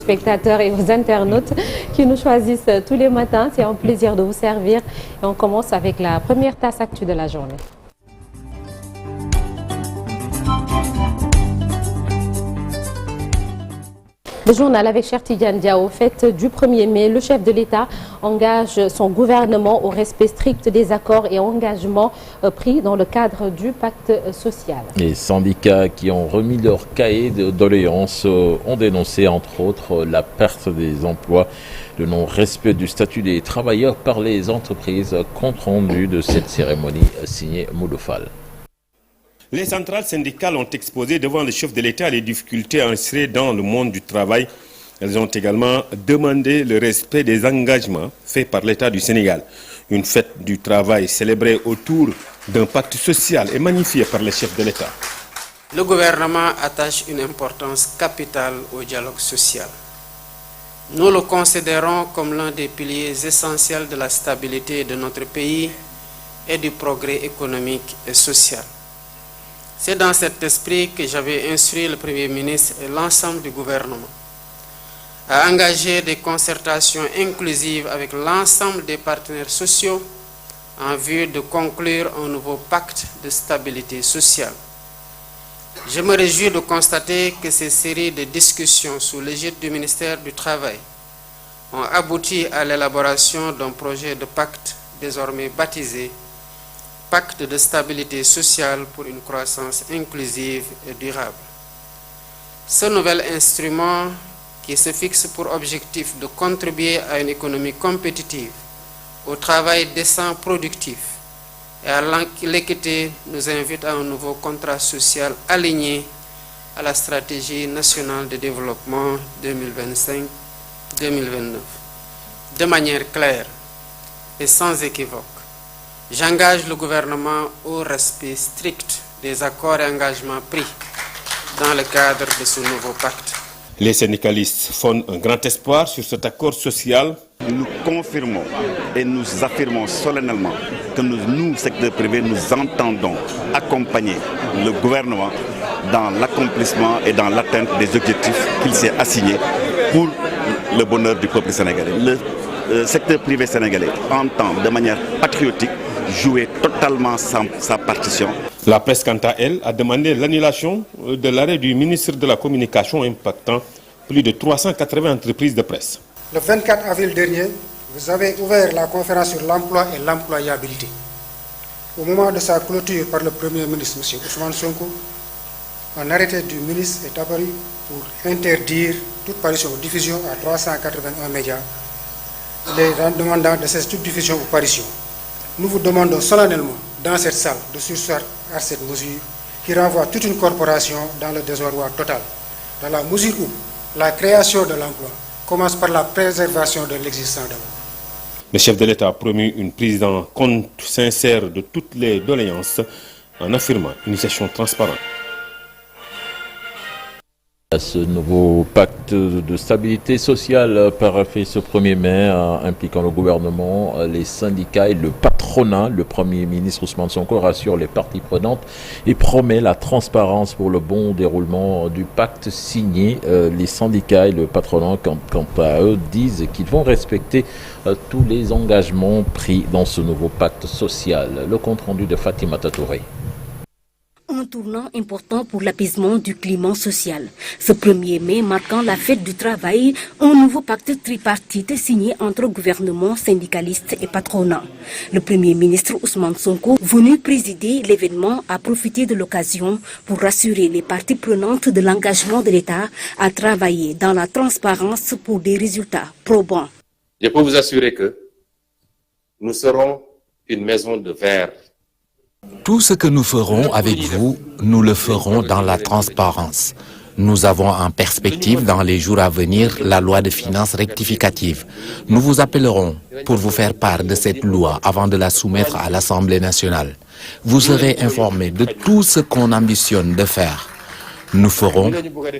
Spectateurs et aux internautes qui nous choisissent tous les matins. C'est un plaisir de vous servir. Et on commence avec la première tasse actu de la journée. Le journal avec Cheikh Tidiane Diao. Fête du 1er mai, le chef de l'État engage son gouvernement au respect strict des accords et engagements pris dans le cadre du pacte social. Les syndicats qui ont remis leur cahier de doléances ont dénoncé entre autres la perte des emplois, le non-respect du statut des travailleurs par les entreprises. Compte rendu de cette cérémonie signé Mouloufal. Les centrales syndicales ont exposé devant le chef de l'État les difficultés enregistrées dans le monde du travail. Elles ont également demandé le respect des engagements faits par l'État du Sénégal. Une fête du travail célébrée autour d'un pacte social et magnifiée par le chef de l'État. Le gouvernement attache une importance capitale au dialogue social. Nous le considérons comme l'un des piliers essentiels de la stabilité de notre pays et du progrès économique et social. C'est dans cet esprit que j'avais instruit le Premier ministre et l'ensemble du gouvernement à engager des concertations inclusives avec l'ensemble des partenaires sociaux en vue de conclure un nouveau pacte de stabilité sociale. Je me réjouis de constater que ces séries de discussions sous l'égide du ministère du Travail ont abouti à l'élaboration d'un projet de pacte désormais baptisé Pacte de stabilité sociale pour une croissance inclusive et durable. Ce nouvel instrument qui se fixe pour objectif de contribuer à une économie compétitive, au travail décent productif et à l'équité nous invite à un nouveau contrat social aligné à la stratégie nationale de développement 2025-2029. De manière claire et sans équivoque, j'engage le gouvernement au respect strict des accords et engagements pris dans le cadre de ce nouveau pacte. Les syndicalistes fondent un grand espoir sur cet accord social. Nous confirmons et nous affirmons solennellement que nous, secteur privé, nous entendons accompagner le gouvernement dans l'accomplissement et dans l'atteinte des objectifs qu'il s'est assignés pour le bonheur du peuple sénégalais. Le secteur privé sénégalais entend de manière patriotique jouer totalement sa partition. La presse, quant à elle, a demandé l'annulation de l'arrêt du ministre de la Communication impactant plus de 380 entreprises de presse. Le 24 avril dernier, vous avez ouvert la conférence sur l'emploi et l'employabilité. Au moment de sa clôture par le Premier ministre, M. Ousmane Sonko, un arrêté du ministre est apparu pour interdire toute parution ou diffusion à 381 médias, les demandant de cesser toute diffusion ou parution. Nous vous demandons solennellement, dans cette salle, de surseoir à cette mesure qui renvoie toute une corporation dans le désarroi total, dans la mesure où la création de l'emploi commence par la préservation de l'existant d'abord. Le chef de l'État a promu une prise en compte sincère de toutes les doléances en affirmant une gestion transparente. Ce nouveau pacte de stabilité sociale paraphé ce 1er mai impliquant le gouvernement, les syndicats et le patronat. Le Premier ministre Ousmane Sonko rassure les parties prenantes et promet la transparence pour le bon déroulement du pacte signé. Les syndicats et le patronat, quant à eux, disent qu'ils vont respecter tous les engagements pris dans ce nouveau pacte social. Le compte rendu de Fatima Touré. Un tournant important pour l'apaisement du climat social. Ce 1er mai marquant la fête du travail, un nouveau pacte tripartite signé entre gouvernement, syndicalistes et patronat. Le Premier ministre Ousmane Sonko, venu présider l'événement, a profité de l'occasion pour rassurer les parties prenantes de l'engagement de l'État à travailler dans la transparence pour des résultats probants. Je peux vous assurer que nous serons une maison de verre. Tout ce que nous ferons avec vous, nous le ferons dans la transparence. Nous avons en perspective dans les jours à venir la loi de finances rectificative. Nous vous appellerons pour vous faire part de cette loi avant de la soumettre à l'Assemblée nationale. Vous serez informés de tout ce qu'on ambitionne de faire. Nous ferons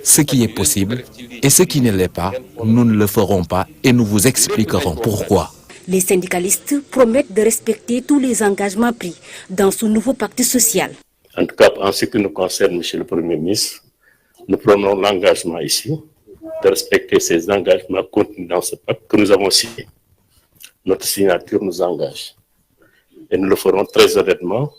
ce qui est possible et ce qui ne l'est pas, nous ne le ferons pas et nous vous expliquerons pourquoi. Les syndicalistes promettent de respecter tous les engagements pris dans ce nouveau pacte social. En tout cas, en ce qui nous concerne, Monsieur le Premier ministre, nous prenons l'engagement ici de respecter ses engagements contenus dans ce pacte que nous avons signé. Notre signature nous engage. Et nous le ferons très honnêtement,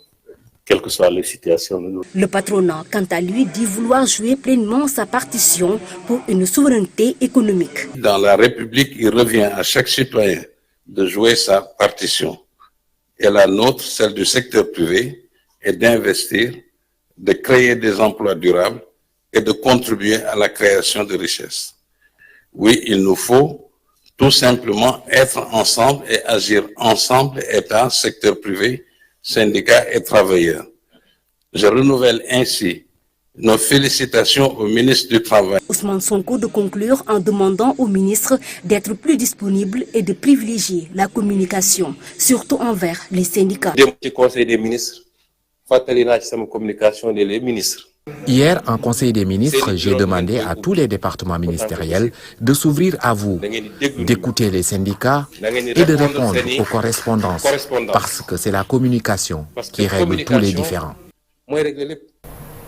quelles que soient les situations. Le patronat, quant à lui, dit vouloir jouer pleinement sa partition pour une souveraineté économique. Dans la République, il revient à chaque citoyen de jouer sa partition. Et la nôtre, celle du secteur privé, est d'investir, de créer des emplois durables et de contribuer à la création de richesses. Oui, il nous faut tout simplement être ensemble et agir ensemble, État, secteur privé, syndicats et travailleurs. Je renouvelle ainsi nos félicitations au ministre du Travail. Ousmane Sonko de conclure en demandant au ministre d'être plus disponible et de privilégier la communication, surtout envers les syndicats. Du Conseil des ministres, communication des ministres. Hier, en Conseil des ministres, j'ai demandé à tous les départements ministériels de s'ouvrir à vous, d'écouter les syndicats et de répondre aux correspondances, parce que c'est la communication qui règle tous les différends.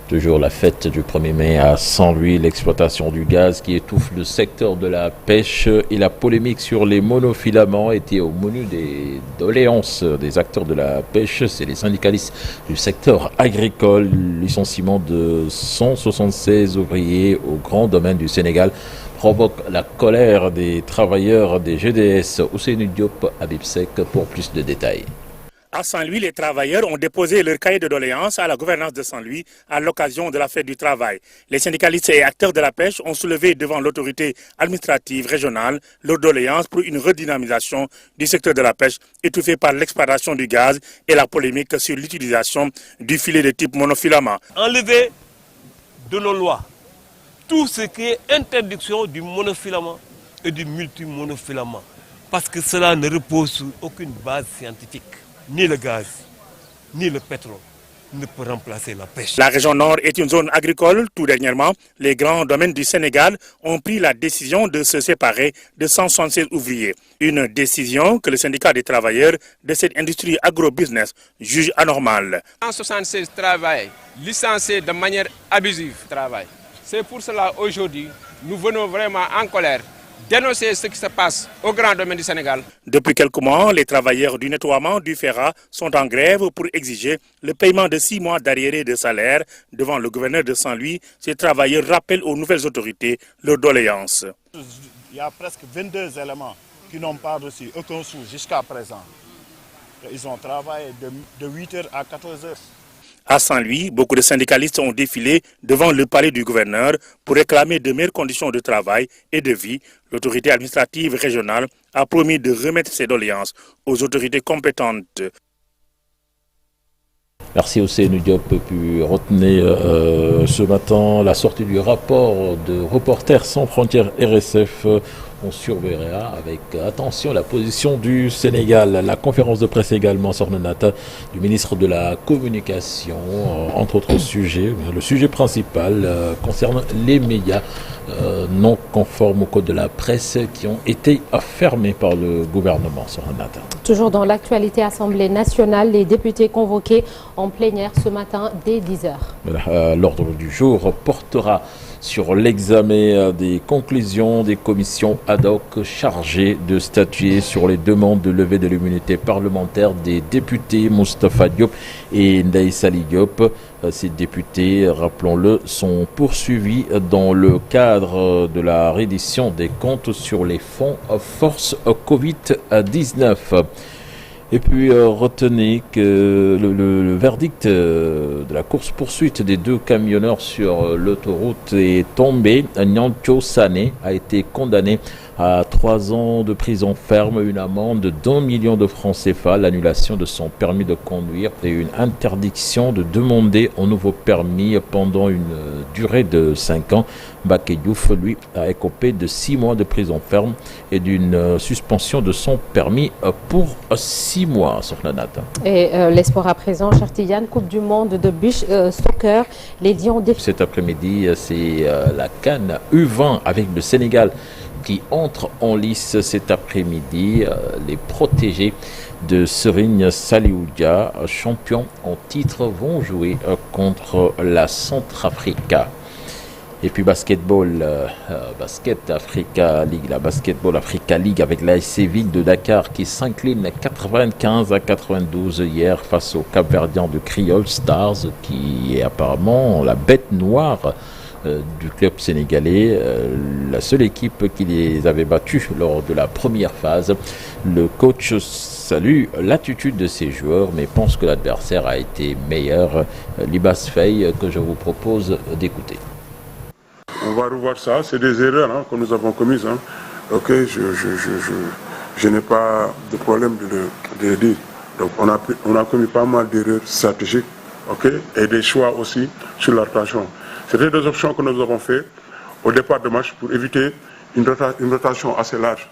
Toujours la fête du 1er mai à Saint-Louis, l'exploitation du gaz qui étouffe le secteur de la pêche et la polémique sur les monofilaments était au menu des doléances des acteurs de la pêche. C'est les syndicalistes du secteur agricole. Licenciement de 176 ouvriers au grand domaine du Sénégal provoque la colère des travailleurs des GDS. Ousseynou Diop, Abibsek pour plus de détails. À Saint-Louis, les travailleurs ont déposé leur cahier de doléances à la gouvernance de Saint-Louis à l'occasion de la fête du travail. Les syndicalistes et acteurs de la pêche ont soulevé devant l'autorité administrative régionale leurs doléances pour une redynamisation du secteur de la pêche étouffé par l'exploitation du gaz et la polémique sur l'utilisation du filet de type monofilament. Enlever de nos lois tout ce qui est interdiction du monofilament et du multimonofilament parce que cela ne repose sur aucune base scientifique. Ni le gaz, ni le pétrole ne peut remplacer la pêche. La région Nord est une zone agricole. Tout dernièrement, les grands domaines du Sénégal ont pris la décision de se séparer de 176 ouvriers. Une décision que le syndicat des travailleurs de cette industrie agro-business juge anormale. 176 travailleurs licenciés de manière abusive. C'est pour cela aujourd'hui, nous venons vraiment en colère dénoncer ce qui se passe au grand domaine du Sénégal. Depuis quelques mois, les travailleurs du nettoiement du FERA sont en grève pour exiger le paiement de 6 mois d'arriérés de salaire. Devant le gouverneur de Saint-Louis, ces travailleurs rappellent aux nouvelles autorités leurs doléances. Il y a presque 22 éléments qui n'ont pas reçu aucun sou jusqu'à présent. Ils ont travaillé de 8h à 14h. À Saint-Louis, beaucoup de syndicalistes ont défilé devant le palais du gouverneur pour réclamer de meilleures conditions de travail et de vie. L'autorité administrative régionale a promis de remettre ses doléances aux autorités compétentes. Merci Ousseynou Diop. Puis retenez ce matin la sortie du rapport de Reporters sans frontières RSF. On surveillera avec attention la position du Sénégal. La conférence de presse également, Sornenata, du ministre de la Communication, entre autres sujets. Le sujet principal concerne les médias non conformes au code de la presse qui ont été fermés par le gouvernement. Sornenata. Toujours dans l'actualité, Assemblée nationale, les députés convoqués en plénière ce matin dès 10h. L'ordre du jour portera sur l'examen des conclusions des commissions ad hoc chargées de statuer sur les demandes de levée de l'immunité parlementaire des députés Moustapha Diop et Ndaye Sali Diop. Ces députés, rappelons-le, sont poursuivis dans le cadre de la reddition des comptes sur les fonds force Covid-19. Et puis retenez que le verdict de la course-poursuite des 2 camionneurs sur l'autoroute est tombé. Nyancho Sané a été condamné à 3 ans de prison ferme, une amende de 1 million de francs CFA, l'annulation de son permis de conduire et une interdiction de demander un nouveau permis pendant une durée de 5 ans. Baké Diouf, lui, a écopé de 6 mois de prison ferme et d'une suspension de son permis pour 6 mois. Et l'espoir à présent, Chartiyan, Coupe du monde de beach soccer, les Lions défient. Cet après-midi, c'est la CAN U20 avec le Sénégal qui entre en lice cet après-midi. Les protégés de Serigne Salioudia, champions en titre, vont jouer contre la Centrafrique. Et puis basketball, Basket Africa League, la Basketball Africa League avec l'ASC Ville de Dakar qui s'incline 95-92 hier face au Cap-Verdien de Creole Stars, qui est apparemment la bête noire du club sénégalais, la seule équipe qui les avait battus lors de la première phase. Le coach salue l'attitude de ses joueurs, mais pense que l'adversaire a été meilleur. Libas Faye, que je vous propose d'écouter. On va revoir ça, c'est des erreurs que nous avons commises. Ok, je n'ai pas de problème de le dire. Donc on a commis pas mal d'erreurs stratégiques, ok, et des choix aussi sur la rotation. C'était des options que nous avons fait au départ de match pour éviter une rotation assez large,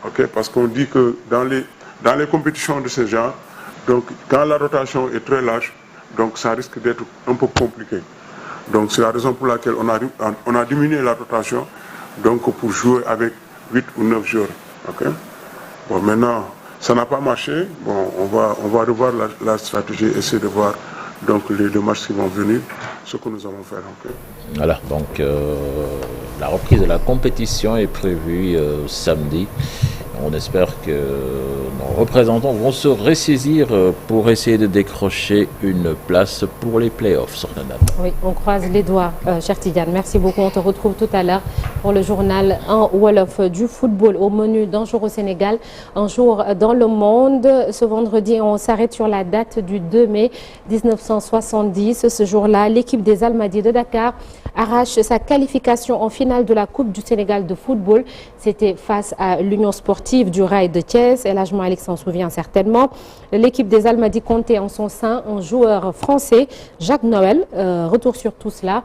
ok, parce qu'on dit que dans les compétitions de ce genre, donc quand la rotation est très large, donc ça risque d'être un peu compliqué. Donc c'est la raison pour laquelle on a diminué la rotation, donc pour jouer avec 8 ou 9 joueurs. Okay? Bon, maintenant, ça n'a pas marché. Bon, on va revoir la stratégie, essayer de voir donc les deux matchs qui vont venir, ce que nous allons faire. Okay? Voilà, donc la reprise de la compétition est prévue samedi. On espère que nos représentants vont se ressaisir pour essayer de décrocher une place pour les playoffs. Oui, on croise les doigts, cher Tidiane. Merci beaucoup. On te retrouve tout à l'heure pour le journal en Wolof du football au menu d'un jour au Sénégal, un jour dans le monde. Ce vendredi, on s'arrête sur la date du 2 mai 1970. Ce jour-là, l'équipe des Almadies de Dakar arrache sa qualification en finale de la Coupe du Sénégal de football. C'était face à l'Union sportive du Rail de Thiès. Et là, Alex s'en souvient certainement. L'équipe des Almadies comptait en son sein un joueur français, Jacques Noël. Retour sur tout cela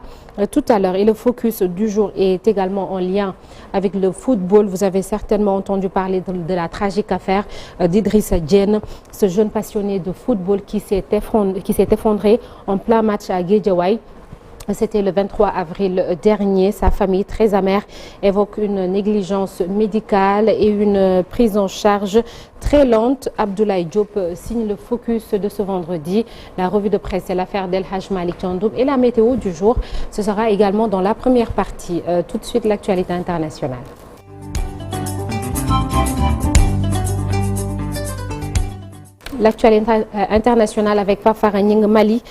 tout à l'heure. Et le focus du jour est également en lien avec le football. Vous avez certainement entendu parler de la tragique affaire d'Idrissa Diène, ce jeune passionné de football qui s'est effondré en plein match à Guédiawaye. C'était le 23 avril dernier. Sa famille, très amère, évoque une négligence médicale et une prise en charge très lente. Abdoulaye Diop signe le focus de ce vendredi. La revue de presse, c'est l'affaire d'El Hadj Malick Thiandoum et la météo du jour. Ce sera également dans la première partie. Tout de suite, l'actualité internationale. L'actualité internationale avec Pape Farah Gningue. Mali